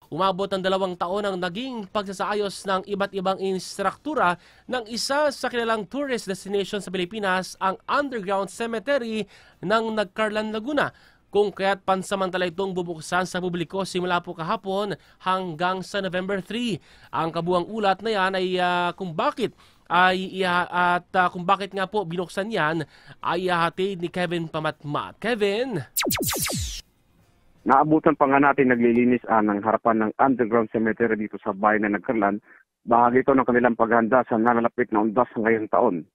Umabot ng 2 taon ang naging pagsasaayos ng iba't ibang instruktura ng isa sa kilalang tourist destination sa Pilipinas, ang underground cemetery ng Nagcarlan, Laguna. Kung kaya't pansamantala itong bubuksan sa publiko simula po kahapon hanggang sa November 3. Ang kabuang ulat na yan ay kung bakit kung bakit nga po binuksan yan ay ihahatid ni Kevin Pamatmat. Kevin? Naabutan pa nga natin naglilinis ng harapan ng underground cemetery dito sa bayan na Nagcarlan. Bahagi ito ng kanilang paghanda sa nalalapit na undas ngayong taon.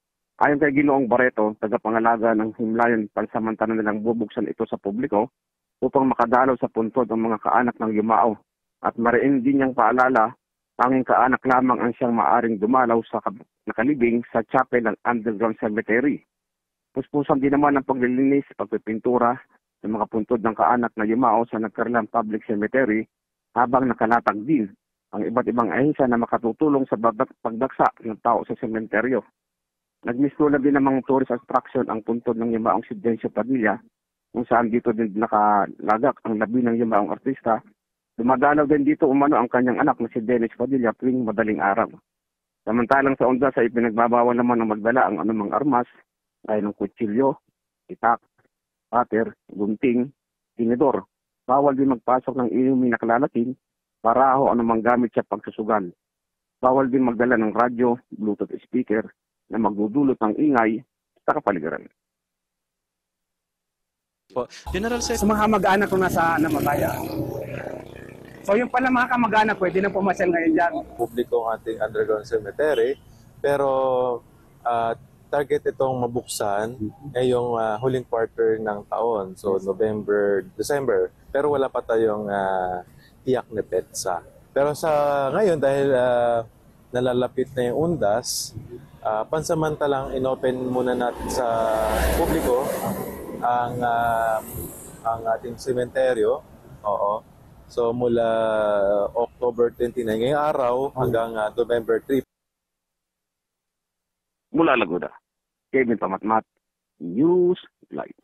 Ayon kay Ginoong Barreto, tagapangalaga ng himlayan, pansamantala nilang bubuksan ito sa publiko upang makadalaw sa puntod ang mga kaanak ng yumao. At mariin din niyang paalala, tanging kaanak lamang ang siyang maaring dumalaw sa nakalibing sa chapel ng underground cemetery. Puspusan din naman ang paglilinis, pagpipintura sa mga puntod ng kaanak na yumao sa Nagcarlan Public Cemetery, habang nakalatag din ang iba't ibang ahensya na makatutulong sa pagdaksa ng tao sa sementeryo. Nagmistura din namang tourist attraction ang puntod ng yumaong si Dencio Padilla, kung saan dito din nakalagak ang labi ng yumaong artista. Dumadalaw din dito umano ang kanyang anak na si Dennis Padilla tuwing madaling araw. Samantalang sa undas ay pinagbabawal naman ng magdala ang anumang armas, gaya ng kutsilyo, itak, pater, gunting, tinidor. Bawal din magpasok ng inumin na kalalaking, paraho, anumang gamit sa pagsusugal. Bawal din magdala ng radyo, Bluetooth speaker, na magdudulot ng ingay sa kapaligiran. General Sa mga kamag-anak ko nasa Namabaya. So yung pala mga kamag-anak, pwede na pumasyal ngayon dyan. publiko ang ating underground cemetery, pero target itong mabuksan ngayong huling quarter ng taon, so November, December. Pero wala pa tayong tiyak na petsa. Pero sa ngayon, dahil nalalapit na yung undas, pansamantalang inopen muna natin sa publiko ang ating sementeryo. Oo. So mula October 29 ngayong araw hanggang November 3. Mula Laguna, Kevin Pamatmat, News Live.